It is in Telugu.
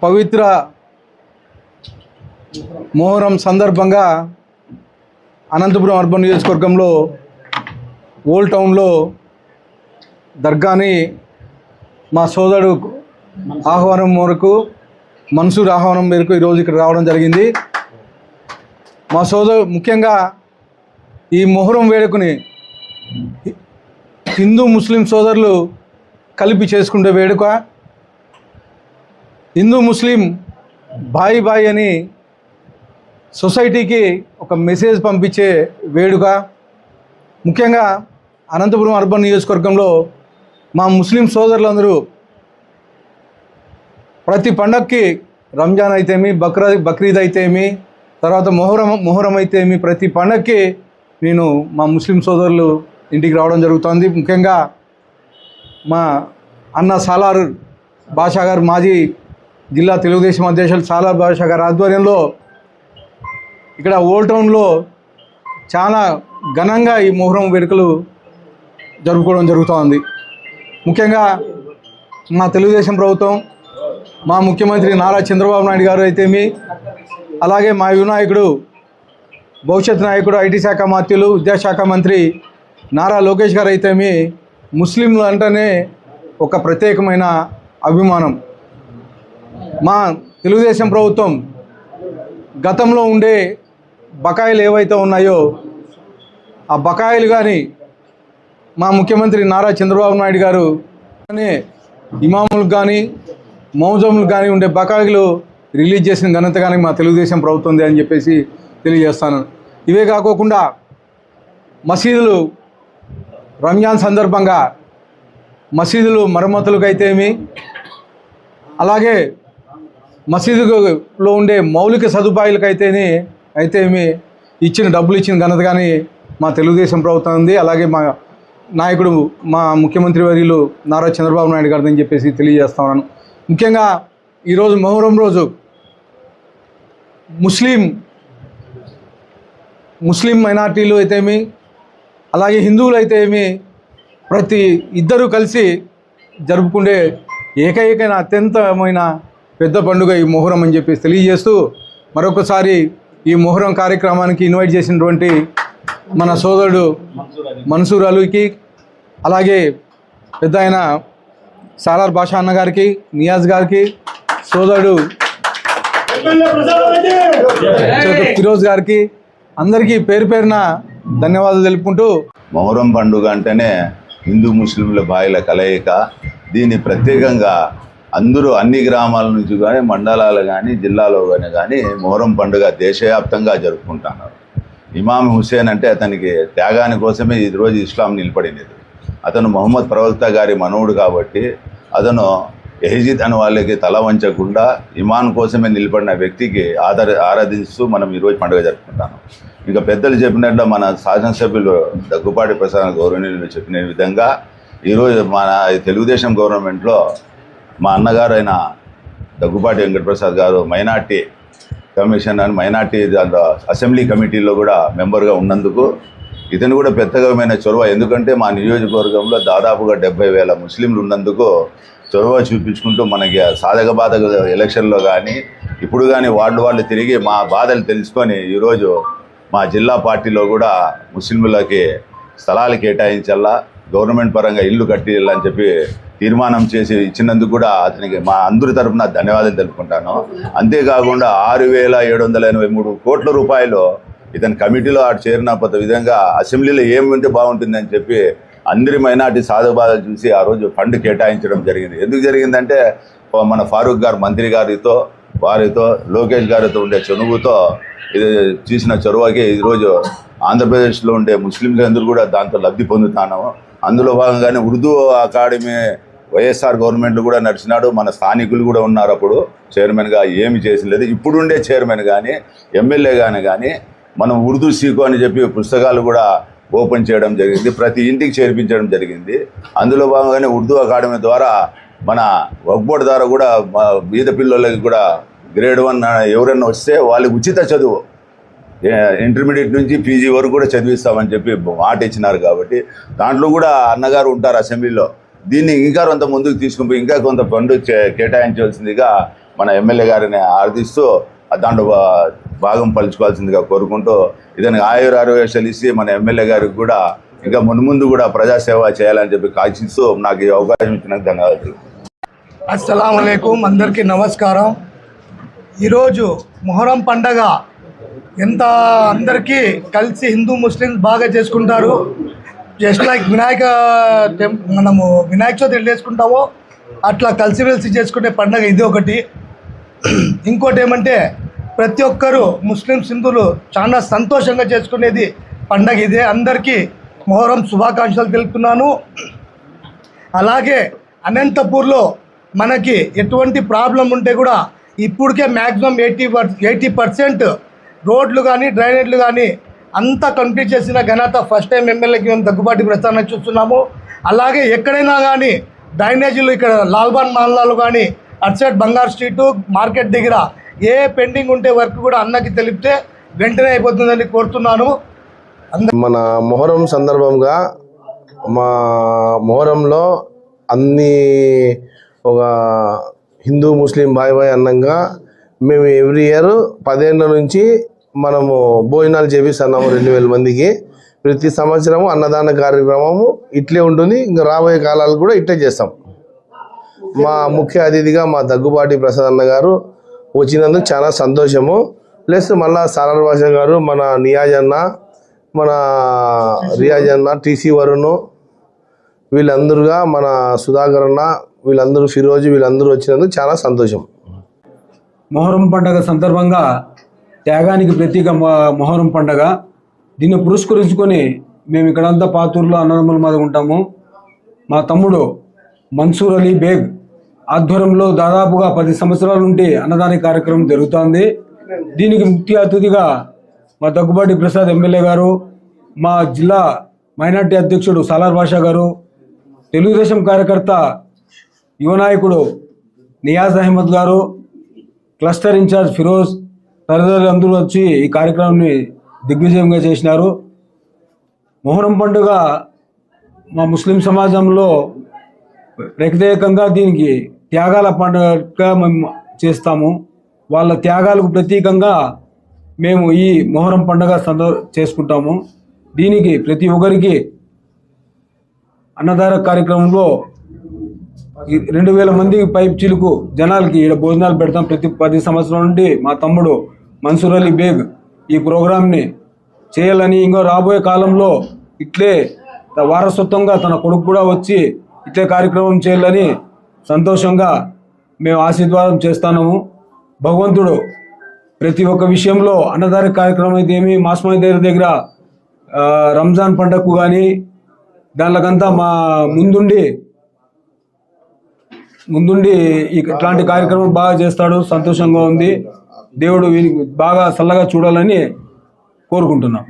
పవిత్ర మొహరం సందర్భంగా అనంతపురం అర్బన్ నియోజకవర్గంలో ఓల్డ్ టౌన్లో దర్గాని మా సోదరుడు ఆహ్వానం మేరకు మన్సూర్ ఆహ్వానం మేరకు ఈరోజు ఇక్కడ రావడం జరిగింది. మా ముఖ్యంగా ఈ మొహరం వేడుకని హిందూ ముస్లిం సోదరులు కలిపి చేసుకునే వేడుక. హిందూ ముస్లిం బాయి బాయి అని సొసైటీకి ఒక మెసేజ్ పంపించే వేడుక. ముఖ్యంగా అనంతపురం అర్బన్ నియోజకవర్గంలో మా ముస్లిం సోదరులందరూ ప్రతి పండగకి రంజాన్ అయితేమి, బక్రీద్ అయితేమి, తర్వాత మొహరం అయితేమి, ప్రతి పండగకి నేను మా ముస్లిం సోదరులు ఇంటికి రావడం జరుగుతుంది. ముఖ్యంగా మా అన్న సాలార్ బాషా గారు, మాజీ జిల్లా తెలుగుదేశం అధ్యక్షులు సాలార్ బాషా గారి ఆధ్వర్యంలో ఇక్కడ ఓల్డ్ టౌన్లో చాలా ఘనంగా ఈ మొహరం వేడుకలు జరుపుకోవడం జరుగుతోంది. ముఖ్యంగా మా తెలుగుదేశం ప్రభుత్వం, మా ముఖ్యమంత్రి నారా చంద్రబాబు నాయుడు గారు అయితేమి, అలాగే మా యువనాయకుడు, భవిష్యత్ నాయకుడు, ఐటీ శాఖ మంత్రులు, విద్యాశాఖ మంత్రి నారా లోకేష్ గారు అయితేమి ముస్లింలు అంటేనే ఒక ప్రత్యేకమైన అభిమానం. మా తెలుగుదేశం ప్రభుత్వం గతంలో ఉండే బకాయిలు ఏవైతే ఉన్నాయో ఆ బకాయిలు కానీ మా ముఖ్యమంత్రి నారా చంద్రబాబు నాయుడు గారు ఇమాములకు కానీ మౌజములకు కానీ ఉండే బకాయిలు రిలీజ్ చేసిన ఘనత కానీ మా తెలుగుదేశం ప్రభుత్వం అని చెప్పేసి తెలియజేస్తాను. ఇవే కాకోకుండా మసీదులు రంజాన్ సందర్భంగా మసీదులు మరమ్మతులకైతేమి, అలాగే మసీదులో ఉండే మౌలిక సదుపాయాలకైతేమి డబ్బులు ఇచ్చిన ఘనత కానీ మా తెలుగుదేశం ప్రభుత్వం ఉంది. అలాగే మా నాయకుడు, మా ముఖ్యమంత్రి వర్యులు నారా చంద్రబాబు నాయుడు గారు అని చెప్పేసి తెలియజేస్తా ఉన్నాను. ముఖ్యంగా ఈరోజు మొహరం రోజు ముస్లిం మైనార్టీలు అయితేమి, అలాగే హిందువులు అయితేమి, ప్రతి ఇద్దరూ కలిసి జరుపుకునే ఏకైకైన అత్యంతమైన పెద్ద పండుగ ఈ మొహరం అని చెప్పేసి తెలియజేస్తూ, మరొకసారి ఈ మొహరం కార్యక్రమానికి ఇన్వైట్ చేసినటువంటి మన సోదరుడు మన్సూర్ అలీకి, అలాగే పెద్ద ఆయన సాలార్ బాషా అన్న గారికి, నియాజ్ గారికి, సోదరుడు ఫిరోజ్ గారికి, అందరికీ పేరు పేరున ధన్యవాదాలు తెలుపుకుంటూ, మొహరం పండుగ అంటేనే హిందూ ముస్లింల బాయిల కలయిక. దీన్ని ప్రత్యేకంగా అందరూ అన్ని గ్రామాల నుంచి కానీ, మండలాలు కానీ, జిల్లాలో కానీ మొహరం పండుగ దేశవ్యాప్తంగా జరుపుకుంటున్నారు. ఇమాం హుసేన్ అంటే అతనికి త్యాగాని కోసమే ఈరోజు ఇస్లాం నిలబడినది. అతను మొహమ్మద్ ప్రవక్త గారి మనవుడు కాబట్టి అతను యహీద్ అని వాళ్ళకి తల వంచకుండా ఇమాన్ కోసమే నిలబడిన వ్యక్తికి ఆరాధిస్తూ మనం ఈరోజు పండుగ జరుపుకుంటాము. ఇంకా పెద్దలు చెప్పినట్లు మన శాసనసభ్యులు దగ్గుపాటి ప్రసాద్ గౌరవనీయులు చెప్పిన విధంగా ఈరోజు మన తెలుగుదేశం గవర్నమెంట్లో మా అన్నగారు అయిన దగ్గుపాటి వెంకటప్రసాద్ గారు మైనార్టీ కమిషన్ అని మైనార్టీ దాంట్లో అసెంబ్లీ కమిటీలో కూడా మెంబర్గా ఉన్నందుకు ఇతను కూడా పెద్దమైన చొరవ. ఎందుకంటే మా నియోజకవర్గంలో దాదాపుగా 70,000 ముస్లింలు ఉన్నందుకు చొరవ చూపించుకుంటూ మనకి సాధక బాధక ఎలక్షన్లో కానీ ఇప్పుడు కానీ వాళ్ళు తిరిగి మా బాధలు తెలుసుకొని ఈరోజు మా జిల్లా పార్టీలో కూడా ముస్లింలకి స్థలాలు కేటాయించాలా, గవర్నమెంట్ పరంగా ఇల్లు కట్టియాలని చెప్పి తీర్మానం చేసి ఇచ్చినందుకు కూడా అతనికి మా అందరి తరఫున ధన్యవాదాలు తెలుపుకుంటాను. అంతేకాకుండా 6,783 కోట్ల రూపాయలు ఇతని కమిటీలో చేరిన విధంగా అసెంబ్లీలో ఏమి ఉంటే బాగుంటుందని చెప్పి అందరి మైనార్టీ సాధక బాధలు చూసి ఆ రోజు ఫండ్ కేటాయించడం జరిగింది. ఎందుకు జరిగిందంటే మన ఫారూక్ గారు మంత్రి గారితో, వారితో, లోకేష్ గారితో ఉండే చనువుతో ఇది చేసిన చొరవకి ఈరోజు ఆంధ్రప్రదేశ్లో ఉండే ముస్లింలందరూ కూడా దాంతో లబ్ధి పొందుతాను. అందులో భాగంగానే ఉర్దూ అకాడమీ వైఎస్ఆర్ గవర్నమెంట్ కూడా నడిచినాడు. మన స్థానికులు కూడా ఉన్నారు అప్పుడు చైర్మన్గా, ఏమి చేసలేదు. ఇప్పుడుండే చైర్మన్ కానీ, ఎమ్మెల్యే కానీ మనం ఉర్దూ సీకు అని చెప్పి పుస్తకాలు కూడా ఓపెన్ చేయడం జరిగింది, ప్రతి ఇంటికి చేర్పించడం జరిగింది. అందులో భాగంగానే ఉర్దూ అకాడమీ ద్వారా మన వక్ఫ్ బోర్డు ద్వారా కూడా బీద పిల్లలకి కూడా గ్రేడ్ 1 ఎవరైనా వస్తే వాళ్ళకి ఉచిత చదువు ఇంటర్మీడియట్ నుంచి పీజీ వరకు కూడా చదివిస్తామని చెప్పి మాట ఇచ్చినారు. కాబట్టి దాంట్లో కూడా అన్నగారు ఉంటారు అసెంబ్లీలో. దీన్ని ఇంకా కొంత ముందుకు తీసుకుని ఇంకా కొంత ఫండ్ కేటాయించవలసిందిగా మన ఎమ్మెల్యే గారిని ఆర్థిస్తూ దాంట్లో భాగం పంచుకోవాల్సిందిగా కోరుకుంటూ ఇతనికి ఆయురారోగ్యాలు ఇచ్చి మన ఎమ్మెల్యే గారికి కూడా ఇంకా మున్ముందు కూడా ప్రజాసేవ చేయాలని చెప్పి కాంక్షిస్తూ నాకు ఈ అవకాశం ఇచ్చినందుకు ధన్యవాదాలు. అస్సలాము అలైకుం, అందరికీ నమస్కారం. ఈరోజు మొహరం పండగ ఎంత అందరికీ కలిసి హిందూ ముస్లిమ్స్ బాగా చేసుకుంటారు. జస్ట్ లైక్ మనము వినాయక చవితి చేసుకుంటామో అట్లా కలిసిమెలిసి చేసుకునే పండగ ఇది ఒకటి. ఇంకోటి ఏమంటే ప్రతి ఒక్కరూ ముస్లిమ్స్ హిందువులు చాలా సంతోషంగా చేసుకునేది పండగ ఇదే. అందరికీ మొహరం శుభాకాంక్షలు తెలుపుతున్నాను. అలాగే అనంతపూర్లో మనకి ఎటువంటి ప్రాబ్లం ఉంటే కూడా ఇప్పటికే మ్యాక్సిమం 80% రోడ్లు కానీ డ్రైనేజ్లు కానీ అంతా కంప్లీట్ చేసిన ఘనత ఫస్ట్ టైం ఎమ్మెల్యేకి మేము దగ్గుబాటి ప్రస్థానం చూస్తున్నాము. అలాగే ఎక్కడైనా కానీ డ్రైనేజీలు ఇక్కడ లాల్బాన్ మాల్లాలు కానీ అటు సైడ్ బంగారు స్ట్రీటు మార్కెట్ దగ్గర ఏ పెండింగ్ ఉంటే వర్క్ కూడా అన్నకి తెలిపితే వెంటనే అయిపోతుందని కోరుతున్నాను. మన మొహరం సందర్భంగా మా మొహరంలో అన్ని ఒక హిందూ ముస్లిం బాయ్ అన్నంగా మేము ఎవ్రీ ఇయర్ 10 ఏళ్ళ నుంచి మనము భోజనాలు చేపిస్తున్నాము 2000 మందికి. ప్రతి సంవత్సరము అన్నదాన కార్యక్రమము ఇట్లే ఉంటుంది. ఇంకా రాబోయే కాలాలు కూడా ఇట్లే చేస్తాం. మా ముఖ్య అతిథిగా మా దగ్గుబాటి ప్రసాద్ అన్న గారు వచ్చినందుకు చాలా సంతోషము. ప్లస్ మళ్ళా సాలార్ భాష గారు, మన నియాజ్ అన్న, మన రియాజ్ అన్న, టీసీ వరుణ్, వీళ్ళందరుగా మన సుధాకర్ అన్న, వీళ్ళందరూ ఫిరోజు, వీళ్ళందరూ వచ్చినందుకు చాలా సంతోషం. మొహరం పండగ సందర్భంగా త్యాగానికి ప్రతీక మొహరం పండగ. దీన్ని పురస్కరించుకొని మేము ఇక్కడంతా పాతూరులో అన్నదమ్ముల మీద ఉంటాము. మా తమ్ముడు మన్సూర్ అలీ బేగ్ ఆధ్వర్యంలో దాదాపుగా 10 సంవత్సరాల నుండి అన్నదాన కార్యక్రమం జరుగుతోంది. దీనికి ముఖ్య అతిథిగా మా దగ్గుబాటి ప్రసాద్ ఎమ్మెల్యే గారు, మా జిల్లా మైనార్టీ అధ్యక్షుడు సాలార్ భాషా గారు, తెలుగుదేశం కార్యకర్త యువ నాయకుడు నియాజ్ అహ్మద్ గారు, క్లస్టర్ ఇన్ఛార్జ్ ఫిరోజ్ తదితరులు అందరూ వచ్చి ఈ కార్యక్రమాన్ని దిగ్విజయంగా చేసినారు. మొహరం పండుగ మా ముస్లిం సమాజంలో ప్రత్యేకంగా దీనికి త్యాగాల పండుగగా మేము చేస్తాము. వాళ్ళ త్యాగాలకు ప్రతీకంగా మేము ఈ మొహరం పండుగ చేసుకుంటాము. దీనికి ప్రతి ఒక్కరికి అన్నదాన కార్యక్రమంలో 2000 మంది పైప్ చిలుకు జనాలకి ఇక్కడ భోజనాలు పెడతాం. ప్రతి 10 సంవత్సరాల నుండి మా తమ్ముడు మన్సూర్ అలీ బేగ్ ఈ ప్రోగ్రాంని చేయాలని, ఇంకో రాబోయే కాలంలో ఇట్లే వారసత్వంగా తన కొడుకు కూడా వచ్చి ఇట్లే కార్యక్రమం చేయాలని సంతోషంగా మేము ఆశీర్వాదం చేస్తున్నాము. భగవంతుడు ప్రతి ఒక్క విషయంలో అన్నదాన కార్యక్రమం అయితే ఏమి మాస్మయ్య దగ్గర రంజాన్ పండగకు కానీ దానికంతా మా ముందుండి ఇట్లాంటి కార్యక్రమం బాగా చేస్తాడు. సంతోషంగా ఉంది. దేవుడు బాగా చల్లగా చూడాలని కోరుకుంటున్నాం.